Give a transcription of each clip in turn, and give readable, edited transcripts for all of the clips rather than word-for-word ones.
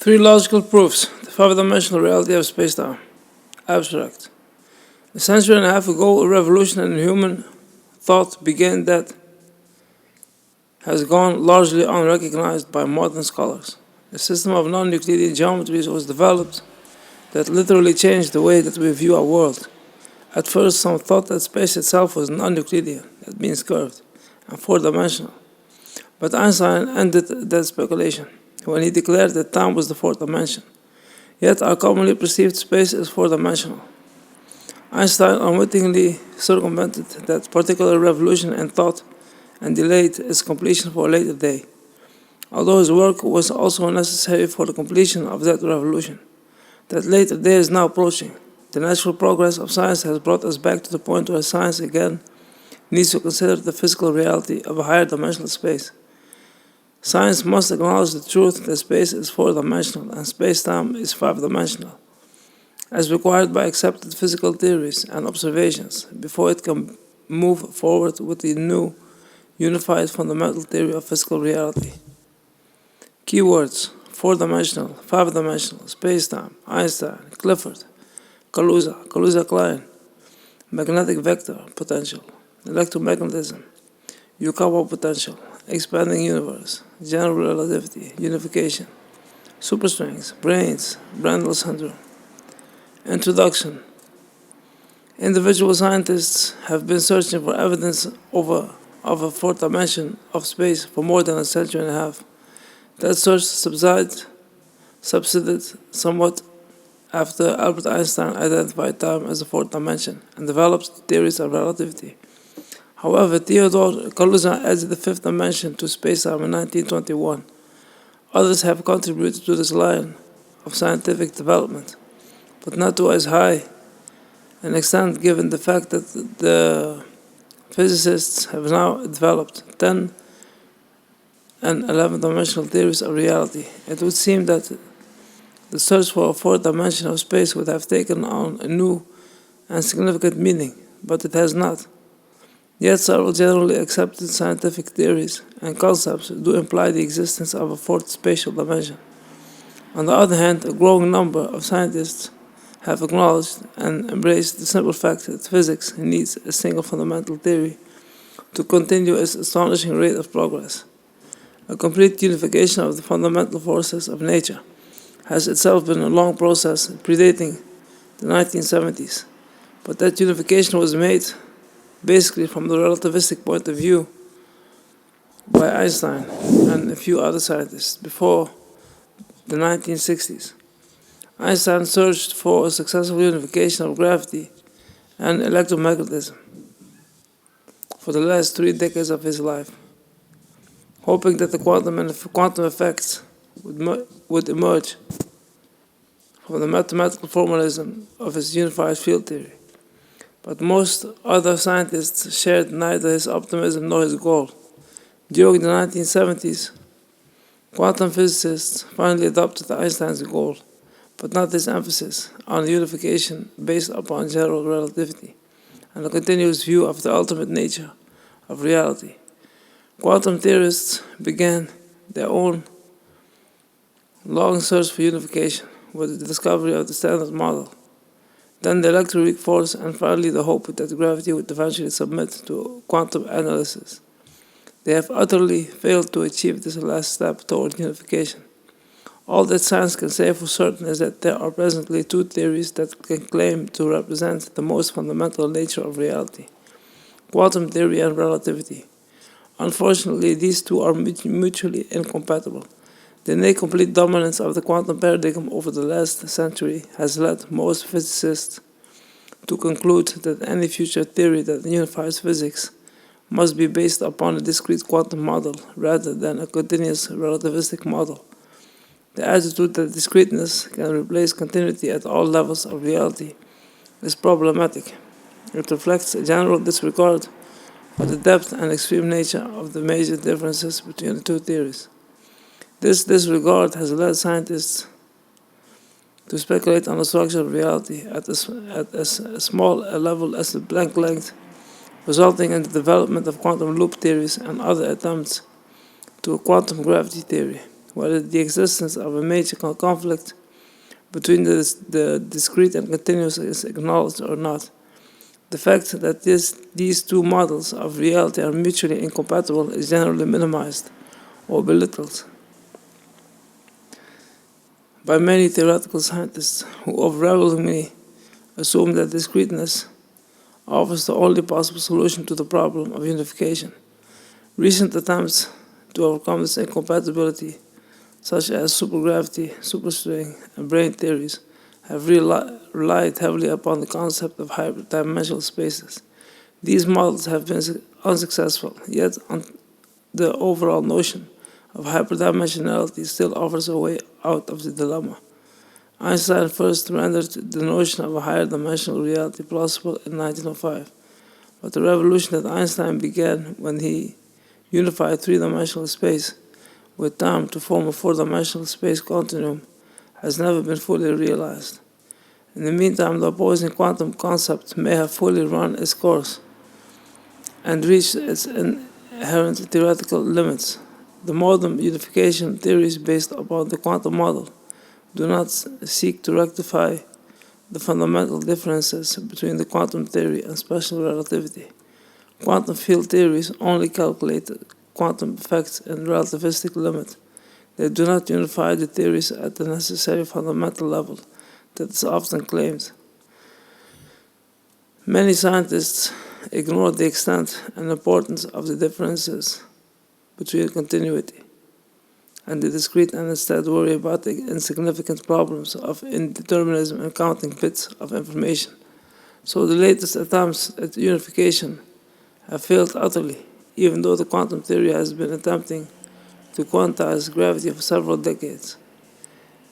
Three logical proofs: the five-dimensional reality of space-time. Abstract. A century and a half ago, a revolution in human thought began that has gone largely unrecognized by modern scholars. A system of non-Euclidean geometries was developed that literally changed the way that we view our world. At first, some thought that space itself was non-Euclidean, that means curved, and four-dimensional. But Einstein ended that speculation when he declared that time was the fourth dimension. Yet our commonly perceived space is four-dimensional. Einstein unwittingly circumvented that particular revolution in thought and delayed its completion for a later day, although his work was also necessary for the completion of that revolution. That later day is now approaching. The natural progress of science has brought us back to the point where science again needs to consider the physical reality of a higher dimensional space. Science must acknowledge the truth that space is four-dimensional and space-time is five-dimensional, as required by accepted physical theories and observations, before it can move forward with the new, unified fundamental theory of physical reality. Keywords: four-dimensional, five-dimensional, space-time, Einstein, Clifford, Kaluza-Klein, magnetic vector potential, electromagnetism, Yukawa potential, expanding universe, general relativity, unification, superstrings, brains, Brandl syndrome. Introduction. Individual scientists have been searching for evidence of a fourth dimension of space for more than a century and a half. That search subsided somewhat after Albert Einstein identified time as a fourth dimension and developed theories of relativity. However, Theodore Kaluza added the fifth dimension to space-time in 1921. Others have contributed to this line of scientific development, but not to as high an extent given the fact that the physicists have now developed 10 and 11-dimensional theories of reality. It would seem that the search for a fourth dimension of space would have taken on a new and significant meaning, but it has not. Yet several generally accepted scientific theories and concepts do imply the existence of a fourth spatial dimension. On the other hand, a growing number of scientists have acknowledged and embraced the simple fact that physics needs a single fundamental theory to continue its astonishing rate of progress. A complete unification of the fundamental forces of nature has itself been a long process predating the 1970s, but that unification was made basically from the relativistic point of view by Einstein and a few other scientists before the 1960s. Einstein searched for a successful unification of gravity and electromagnetism for the last 3 decades of his life, hoping that the quantum effects would emerge from the mathematical formalism of his unified field theory. But most other scientists shared neither his optimism nor his goal. During the 1970s, quantum physicists finally adopted Einstein's goal, but not his emphasis on unification based upon general relativity and a continuous view of the ultimate nature of reality. Quantum theorists began their own long search for unification with the discovery of the Standard Model, then the electroweak force, and finally the hope that gravity would eventually submit to quantum analysis. They have utterly failed to achieve this last step toward unification. All that science can say for certain is that there are presently two theories that can claim to represent the most fundamental nature of reality: quantum theory and relativity. Unfortunately, these two are mutually incompatible. The near complete dominance of the quantum paradigm over the last century has led most physicists to conclude that any future theory that unifies physics must be based upon a discrete quantum model rather than a continuous relativistic model. The attitude that discreteness can replace continuity at all levels of reality is problematic. It reflects a general disregard for the depth and extreme nature of the major differences between the two theories. This disregard has led scientists to speculate on the structure of reality at as small a level as the Planck length, resulting in the development of quantum loop theories and other attempts to a quantum gravity theory, whether the existence of a major conflict between the discrete and continuous is acknowledged or not. The fact that these two models of reality are mutually incompatible is generally minimized or belittled by many theoretical scientists who overwhelmingly assume that discreteness offers the only possible solution to the problem of unification. Recent attempts to overcome this incompatibility, such as supergravity, superstring, and brane theories, have relied heavily upon the concept of hyperdimensional spaces. These models have been unsuccessful, yet the overall notion of hyperdimensionality still offers a way out of the dilemma. Einstein first rendered the notion of a higher dimensional reality plausible in 1905, but the revolution that Einstein began when he unified three-dimensional space with time to form a four-dimensional space continuum has never been fully realized. In the meantime, the opposing quantum concept may have fully run its course and reached its inherent theoretical limits. The modern unification theories based upon the quantum model do not seek to rectify the fundamental differences between the quantum theory and special relativity. Quantum field theories only calculate quantum effects and relativistic limit. They do not unify the theories at the necessary fundamental level that is often claimed. Many scientists ignore the extent and importance of the differences between continuity and the discrete and instead worry about the insignificant problems of indeterminism and counting bits of information. So the latest attempts at unification have failed utterly, even though the quantum theory has been attempting to quantize gravity for several decades.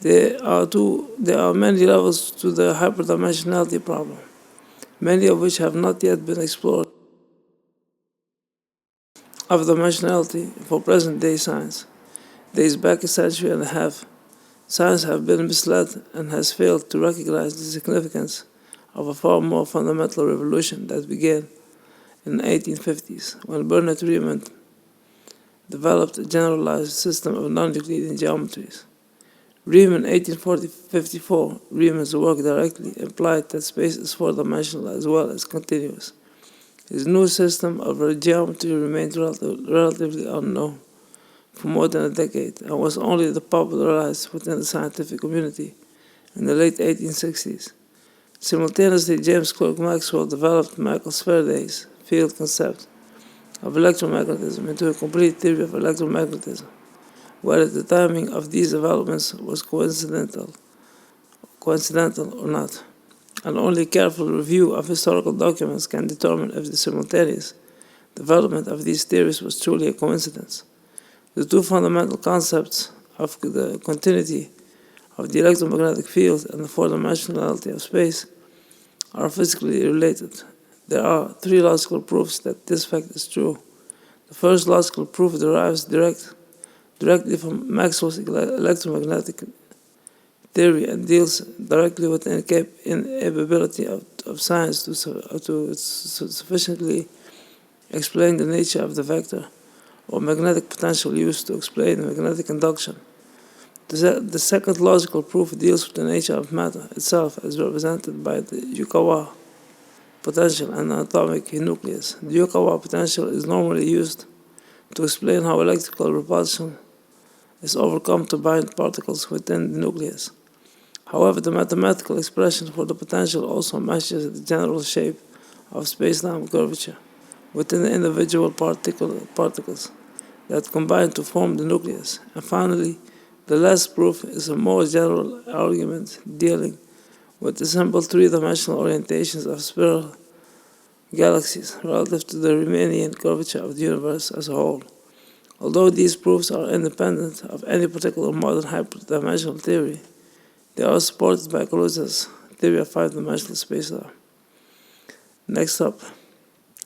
There are many levels to the hyperdimensionality problem, many of which have not yet been explored of dimensionality for present-day science. Dates back a century and a half, science has been misled and has failed to recognize the significance of a far more fundamental revolution that began in the 1850s, when Bernard Riemann developed a generalized system of non-Euclidean geometries. Riemann, 1854, Riemann's work directly implied that space is four-dimensional as well as continuous. His new system of geometry remained relatively unknown for more than a decade and was only popularized within the scientific community in the late 1860s. Simultaneously, James Clerk Maxwell developed Michael Faraday's field concept of electromagnetism into a complete theory of electromagnetism. Whether the timing of these developments was coincidental or not, and only careful review of historical documents can determine if the simultaneous development of these theories was truly a coincidence. The two fundamental concepts of the continuity of the electromagnetic field and the four-dimensionality of space are physically related. There are three logical proofs that this fact is true. The first logical proof derives directly from Maxwell's electromagnetic theory and deals directly with the inability of science to sufficiently explain the nature of the vector or magnetic potential used to explain magnetic induction. The second logical proof deals with the nature of matter itself as represented by the Yukawa potential and the atomic nucleus. The Yukawa potential is normally used to explain how electrical repulsion is overcome to bind particles within the nucleus. However, the mathematical expression for the potential also matches the general shape of space-time curvature within the individual particles that combine to form the nucleus. And finally, the last proof is a more general argument dealing with the simple three-dimensional orientations of spiral galaxies relative to the Riemannian curvature of the universe as a whole. Although these proofs are independent of any particular modern hyperdimensional theory, they are supported by Kaluza's theory of five-dimensional space. Next up,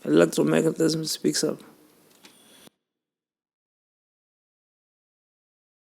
electromagnetism speaks up.